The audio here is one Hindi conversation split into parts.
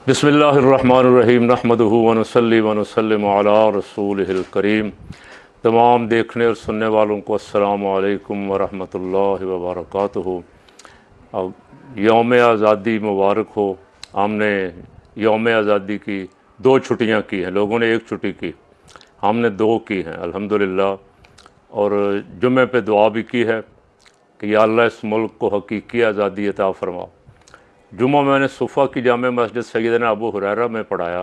बिस्मिल्लाहिर्रहमानिर्रहीम नहमदुहु व नसल्ली व नसल्लिमु अला रसूलिहिल करीम। तमाम देखने और सुनने वालों को अस्सलामु अलैकुम व रहमतुल्लाहि व बरकातुहू। अब यौम आज़ादी मुबारक हो। हमने यौम आज़ादी की 2 छुट्टियाँ की हैं, लोगों ने 1 छुट्टी की, हमने 2 की हैं अल्हम्दुलिल्लाह। और जुम्मे पे दुआ भी की है कि या अल्लाह इस मुल्क को हकीकी आज़ादी अता फरमा। जुम्मा मैंने सुफ़ा की जामे मस्जिद सैयदना अबू हुरैरा में पढ़ाया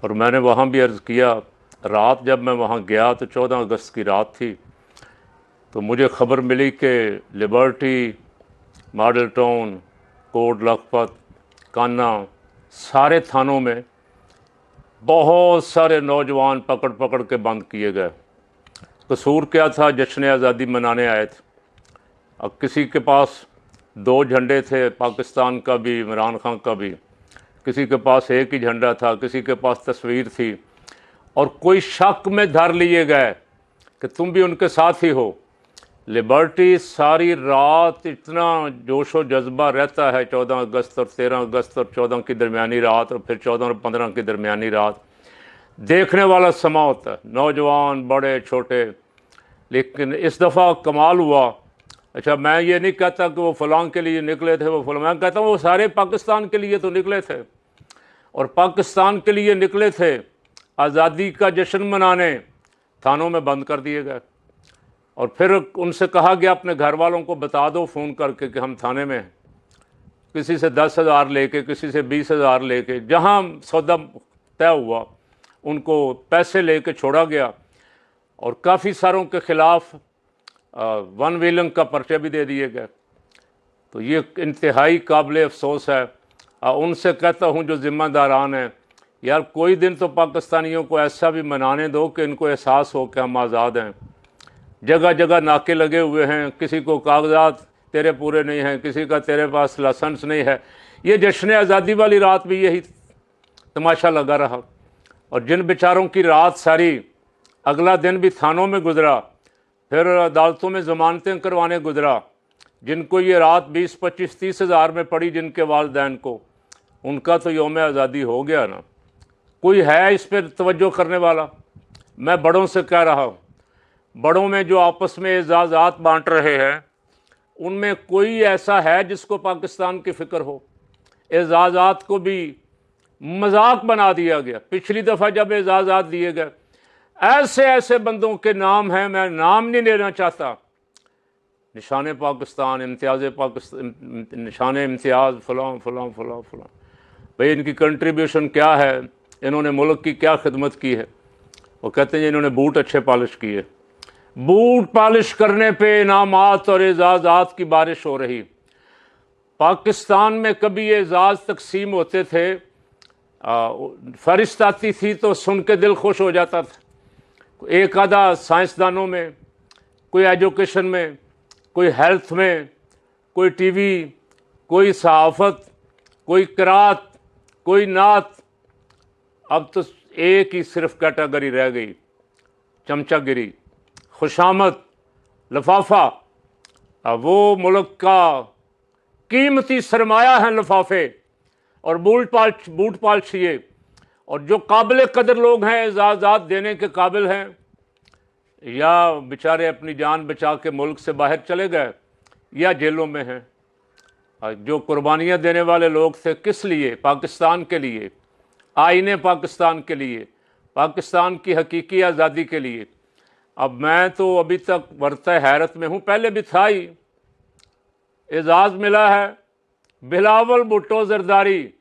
और मैंने वहाँ भी अर्ज़ किया, रात जब मैं वहाँ गया तो 14 अगस्त की रात थी, तो मुझे ख़बर मिली कि Liberty, Model Town, Kot Lakhpat, Kanna, सारे थानों में बहुत सारे नौजवान पकड़ पकड़ के बंद किए गए। कसूर क्या था? जश्न आज़ादी मनाने आए थे। अब किसी के पास 2 झंडे थे, पाकिस्तान का भी, इमरान खान का भी, किसी के पास 1 ही झंडा था, किसी के पास तस्वीर थी, और कोई शक में धर लिए गए कि तुम भी उनके साथ ही हो। लिबर्टी सारी रात इतना जोश व जज्बा रहता है, 14 अगस्त और 13 अगस्त और 14 की दरमियानी रात और फिर 14 और 15 की दरमियानी रात देखने वाला समा होता है, नौजवान बड़े छोटे। लेकिन इस दफ़ा कमाल हुआ। अच्छा, मैं ये नहीं कहता कि वो फ़लाँ के लिए निकले थे, वो फ़लाँ, मैं कहता हूँ वो सारे पाकिस्तान के लिए तो निकले थे, और पाकिस्तान के लिए निकले थे आज़ादी का जश्न मनाने, थानों में बंद कर दिए गए। और फिर उनसे कहा गया अपने घर वालों को बता दो फ़ोन करके कि हम थाने में हैं। किसी से 10,000 लेके, किसी से 20,000 लेके, जहाँ सौदा तय हुआ उनको पैसे लेके छोड़ा गया, और काफ़ी सारों के ख़िलाफ़ 1 विलन का पर्चे भी दे दिए गए। तो ये इंतहाई काबिल अफसोस है। उनसे कहता हूँ जो ज़िम्मेदारान हैं, यार कोई दिन तो पाकिस्तानियों को ऐसा भी मनाने दो कि इनको एहसास हो कि हम आज़ाद हैं। जगह जगह नाके लगे हुए हैं, किसी को कागजात तेरे पूरे नहीं हैं, किसी का तेरे पास लाइसेंस नहीं है। ये जश्न आज़ादी वाली रात भी यही तमाशा लगा रहा। और जिन बेचारों की रात सारी, अगला दिन भी थानों में गुजरा, फिर अदालतों में ज़मानतें करवाने गुजरा, जिनको ये रात 20, 25, 30 हज़ार में पड़ी, जिनके वालिदैन को, उनका तो यौम आज़ादी हो गया ना। कोई है इस पर तवज्जो करने वाला? मैं बड़ों से कह रहा हूँ, बड़ों में जो आपस में एजाज़ात बांट रहे हैं, उनमें कोई ऐसा है जिसको पाकिस्तान की फ़िक्र हो? एजाज़ात को भी मजाक बना दिया गया। पिछली दफ़ा जब एजाज़ात दिए गए, ऐसे ऐसे बंदों के नाम हैं, मैं नाम नहीं लेना चाहता, निशान पाकिस्तान, इम्तियाज़ पाकिस्तान, निशान इम्तियाज़, फ़लाँ फ़लाँ फ़लाँ फ़लाँ। भाई इनकी कंट्रीब्यूशन क्या है? इन्होंने मुल्क की क्या खिदमत की है? वो कहते हैं इन्होंने बूट अच्छे पॉलिश किए। बूट पॉलिश करने पे इनामात और एजाज़ात की बारिश हो रही। पाकिस्तान में कभी एजाज़ तकसीम होते थे, फरिश्त आती थी तो सुन के दिल खुश हो जाता था। एक आधा साइंसदानों में, कोई एजुकेशन में, कोई हेल्थ में, कोई टीवी, कोई सहाफ़त, कोई क़िरात, कोई नात। अब तो एक ही सिर्फ कैटेगरी रह गई, चमचागिरी, खुशामद, लफाफा। अब वो मुल्क का कीमती सरमाया है लफाफे और बूट पालिश ये। और जो काबिल कदर लोग हैं, एजाज़ात देने के काबिल हैं, या बेचारे अपनी जान बचा के मुल्क से बाहर चले गए या जेलों में हैं। जो कुर्बानियाँ देने वाले लोग थे, किस लिए? पाकिस्तान के लिए, आईने पाकिस्तान के लिए, पाकिस्तान की हकीकी आज़ादी के लिए। अब मैं तो अभी तक बरते हैरत में हूँ, पहले भी था ही। एजाज़ मिला है बिलावल भुट्टो ज़रदारी।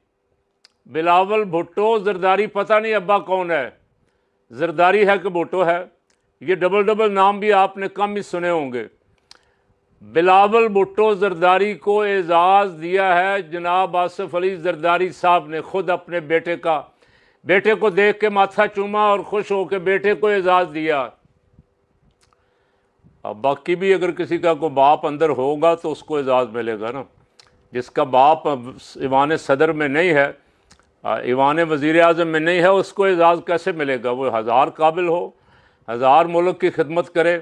बिलावल भुट्टो ज़रदारी, पता नहीं अब्बा कौन है, ज़रदारी है कि भुट्टो है। ये डबल नाम भी आपने कम ही सुने होंगे। बिलावल भुट्टो ज़रदारी को एजाज़ दिया है जनाब आसिफ अली ज़रदारी साहब ने, खुद अपने बेटे को देख के माथा चूमा और खुश हो के बेटे को एजाज़ दिया। अब बाकी भी अगर किसी का कोई बाप अंदर होगा तो उसको एजाज़ मिलेगा ना। जिसका बाप ईवान सदर में नहीं है, ईवान वज़ीर आज़म में नहीं है, उसको एजाज़ कैसे मिलेगा? वो हज़ार काबिल हो, हज़ार मुल्क की खिदमत करे,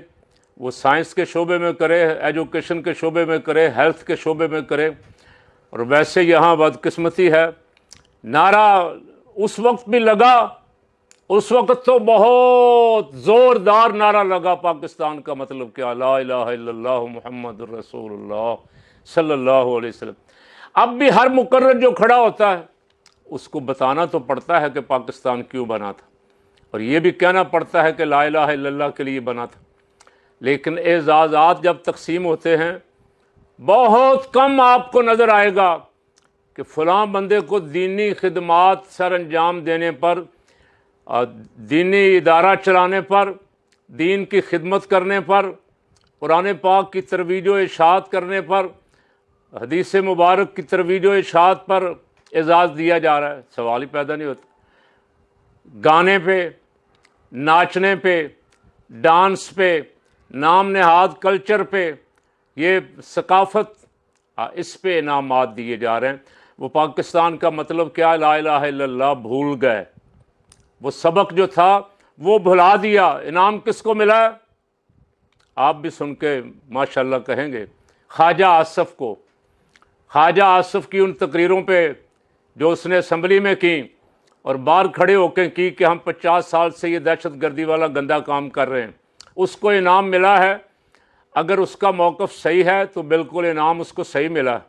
वो साइंस के शोबे में करे, एजुकेशन के शोबे में करे, हेल्थ के शोबे में करे। और वैसे यहाँ बदकिस्मती है नारा उस वक्त भी लगा, उस वक्त तो बहुत ज़ोरदार नारा लगा पाकिस्तान का मतलब क्या, ला इलाहा इल्लल्लाह मुहम्मदुर रसूलुल्लाह सल्लल्लाहु अलैहि वसल्लम। अब भी हर मुकर्रर जो खड़ा होता है उसको बताना तो पड़ता है कि पाकिस्तान क्यों बना था, और ये भी कहना पड़ता है कि ला इलाहा इल्लल्लाह के लिए बना था। लेकिन एजाज़ात जब तकसीम होते हैं, बहुत कम आपको नज़र आएगा कि फ़लाँ बंदे को दीनी खिदमात सर अंजाम देने पर, दीनी इदारा चलाने पर, दीन की खिदमत करने पर, कुरान पाक की तरवीज व इशाअत करने पर, हदीस मुबारक की तरवीज व इशाअत पर एजाज़ दिया जा रहा है। सवाल ही पैदा नहीं होता। गाने पे, नाचने पे, डांस पे, नाम नहाद कल्चर पे, ये सकाफ़त, इस पे इनामात दिए जा रहे हैं। वो पाकिस्तान का मतलब क्या, ला इलाहा इल्लल्लाह भूल गए। वो सबक जो था वो भुला दिया। इनाम किसको मिला? आप भी सुन के माशाल्लाह कहेंगे, ख्वाजा आसफ़ को। ख्वाजा आसफ़ की उन तकरीरों पे जो उसने असम्बली में की और बाहर खड़े होकर की कि हम 50 साल से ये दहशत गर्दी वाला गंदा काम कर रहे हैं, उसको इनाम मिला है। अगर उसका मौक़िफ़ सही है तो बिल्कुल इनाम उसको सही मिला।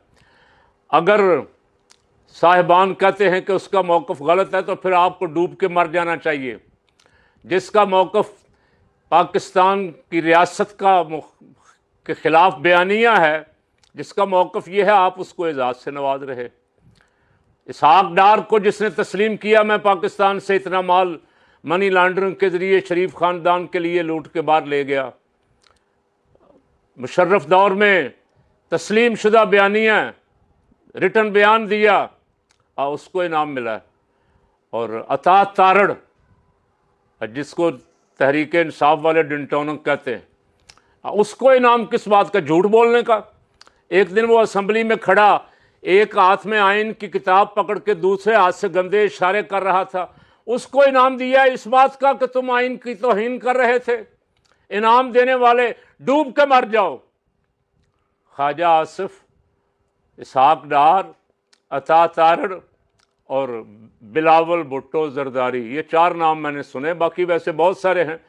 अगर साहिबान कहते हैं कि उसका मौक़िफ़ गलत है तो फिर आपको डूब के मर जाना चाहिए। जिसका मौक़िफ़ पाकिस्तान की रियासत के ख़िलाफ़ बयानिया है, जिसका मौक़िफ़ ये है, आप उसको एजाज़ से नवाज रहे। इसहाक डार को जिसने तस्लीम किया, मैं पाकिस्तान से इतना माल मनी लॉन्ड्रिंग के ज़रिए शरीफ ख़ानदान के लिए लूट के बाहर ले गया। मुशर्रफ दौर में तस्लीम शुदा बयानिया रिटर्न बयान दिया, उसको इनाम मिला। और अता तारड़, जिसको तहरीक इंसाफ वाले डिंटोनक कहते हैं, उसको इनाम किस बात का? झूठ बोलने का। एक दिन वो असम्बली में खड़ा, एक हाथ में आइन की किताब पकड़ के दूसरे हाथ से गंदे इशारे कर रहा था, उसको इनाम दिया इस बात का कि तुम आइन की तौहीन कर रहे थे। इनाम देने वाले डूब के मर जाओ। ख्वाजा आसिफ, इसहाक डार, अता तारड़ और बिलावल भुट्टो जरदारी, ये 4 नाम मैंने सुने। बाकी वैसे बहुत सारे हैं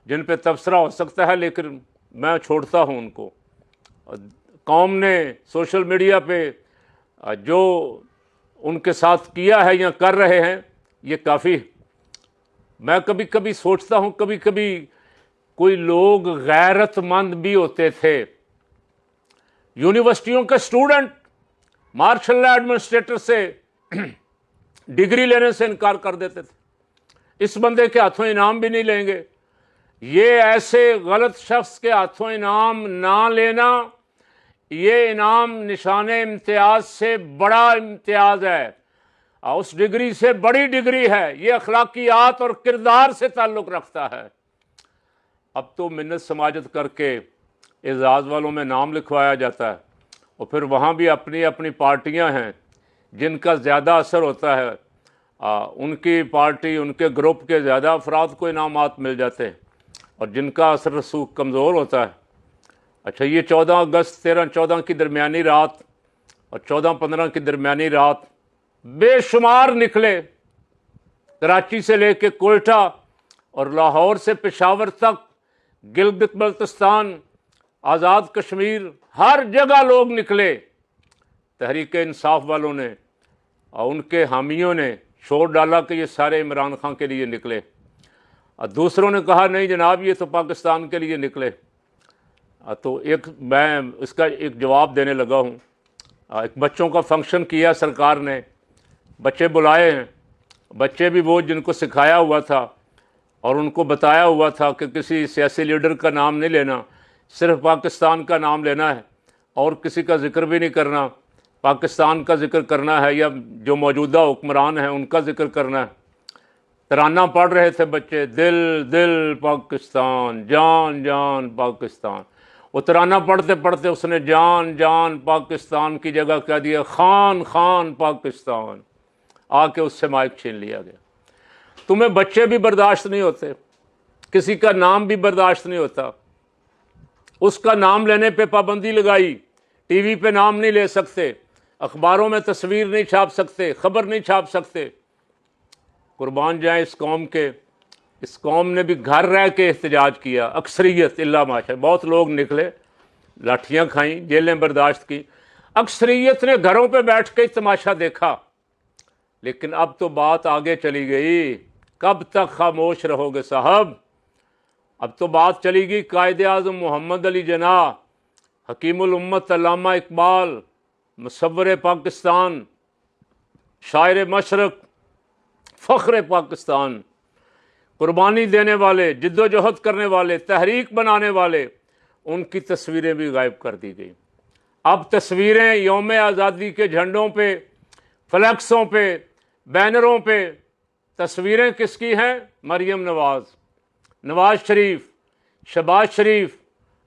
जिन पे तबसरा हो सकता है, लेकिन मैं छोड़ता हूँ उनको। कौम ने सोशल मीडिया पे जो उनके साथ किया है या कर रहे हैं, ये काफ़ी। मैं कभी कभी सोचता हूँ, कभी कभी कोई लोग गैरतमंद भी होते थे। यूनिवर्सिटियों के स्टूडेंट मार्शल लॉ एडमिनिस्ट्रेटर से डिग्री लेने से इनकार कर देते थे। इस बंदे के हाथों इनाम भी नहीं लेंगे। ये ऐसे गलत शख्स के हाथों इनाम ना लेना, ये इनाम निशान इम्तियाज से बड़ा इम्तियाज है, और उस डिग्री से बड़ी डिग्री है। ये अखलाकियात और किरदार से ताल्लुक़ रखता है। अब तो मिन्नत समाजत करके एजाज़ वालों में नाम लिखवाया जाता है, और फिर वहाँ भी अपनी अपनी पार्टियाँ हैं जिनका ज़्यादा असर होता है। उनकी पार्टी, उनके ग्रुप के ज़्यादा अफराद को इनामात मिल जाते हैं, और जिनका असर रसूख कमज़ोर होता है। अच्छा, ये 14 अगस्त 13-14 की दरमियानी रात और 14-15 की दरमियानी रात बेशुमार निकले, कराची से लेके कोयटा और लाहौर से पेशावर तक, गिलगित बल्तिस्तान, आज़ाद कश्मीर, हर जगह लोग निकले। तहरीक इंसाफ वालों ने और उनके हामियों ने शोर डाला कि ये सारे इमरान खान के लिए निकले, और दूसरों ने कहा नहीं जनाब, ये तो पाकिस्तान के लिए निकले। तो मैं इसका एक जवाब देने लगा हूँ। एक बच्चों का फंक्शन किया सरकार ने, बच्चे बुलाए हैं। बच्चे भी वो जिनको सिखाया हुआ था और उनको बताया हुआ था कि किसी सियासी लीडर का नाम नहीं लेना, सिर्फ पाकिस्तान का नाम लेना है, और किसी का जिक्र भी नहीं करना। पाकिस्तान का जिक्र करना है या जो मौजूदा हुक्मरान हैं उनका जिक्र करना है। तराना पढ़ रहे थे बच्चे, दिल दिल पाकिस्तान, जान जान पाकिस्तान। वो तराना पढ़ते पढ़ते उसने जान जान पाकिस्तान की जगह कह दिया खान खान पाकिस्तान। आके उससे माइक छीन लिया गया। तुम्हें बच्चे भी बर्दाश्त नहीं होते, किसी का नाम भी बर्दाश्त नहीं होता। उसका नाम लेने पे पाबंदी लगाई, टीवी पे नाम नहीं ले सकते, अखबारों में तस्वीर नहीं छाप सकते, ख़बर नहीं छाप सकते। कुर्बान जाए इस कौम के, इस कौम ने भी घर रह के एहतजाज किया। अक्सरियत इल्ला माशा, बहुत लोग निकले, लाठियाँ खाई, जेलें बर्दाश्त की, अक्सरियत ने घरों पे बैठ के तमाशा देखा। लेकिन अब तो बात आगे चली गई। कब तक खामोश रहोगे साहब? अब तो बात चली गई कायदे आज़म मोहम्मद अली जिन्ना, हकीमुल उम्मत अल्लामा इकबाल, मुसव्विर पाकिस्तान, शायर मशरक़, फ़ख्र पाकिस्तान, कुर्बानी देने वाले, जिद्दोजहद करने वाले, तहरीक बनाने वाले, उनकी तस्वीरें भी गायब कर दी गई। अब तस्वीरें यौम आज़ादी के झंडों पे, फ्लैक्सों पे, बैनरों पे तस्वीरें किसकी हैं? मरियम नवाज़, नवाज शरीफ, शहबाज शरीफ,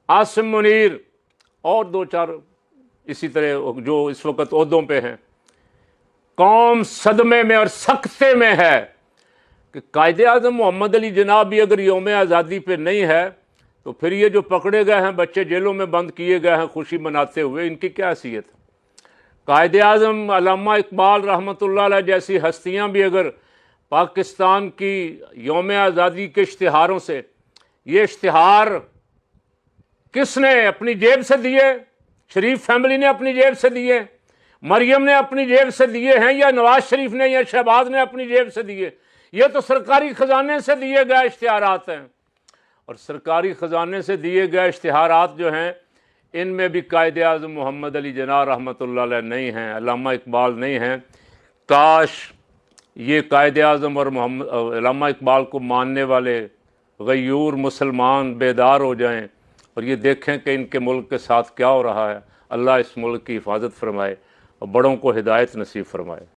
आसिम मुनीर और दो चार इसी तरह जो इस वक्त ओहदों पे हैं। कौम सदमे में और सख्ते में है कि कायदे आज़म मोहम्मद अली जिन्ना भी अगर यौम आज़ादी पे नहीं है तो फिर ये जो पकड़े गए हैं बच्चे, जेलों में बंद किए गए हैं खुशी मनाते हुए, इनकी क्या हैसियत है? कायदे आज़म अल्लामा इकबाल रहमतुल्लाह अलैह जैसी हस्तियाँ भी अगर पाकिस्तान की यौम आज़ादी के इश्तिहारों से, ये इश्तिहार किसने अपनी जेब से दिए? शरीफ फैमिली ने अपनी जेब से दिए, मरियम ने अपनी जेब से दिए हैं, या नवाज शरीफ ने या शहबाज ने अपनी जेब से दिए? ये तो सरकारी ख़जाने से दिए गए इश्तिहारात हैं। और सरकारी ख़जाने से दिए गए इश्तिहारात जो हैं, इनमें भी कायदे आज़म मोहम्मद अली जिन्ना रहमतुल्लाह अलैह नहीं हैं, अल्लामा इकबाल नहीं हैं। काश ये कायदे आज़म और अल्लामा इकबाल को मानने वाले गयूर मुसलमान बेदार हो जाएं और ये देखें कि इनके मुल्क के साथ क्या हो रहा है। अल्लाह इस मुल्क की हिफाजत फरमाए और बड़ों को हिदायत नसीब फरमाए।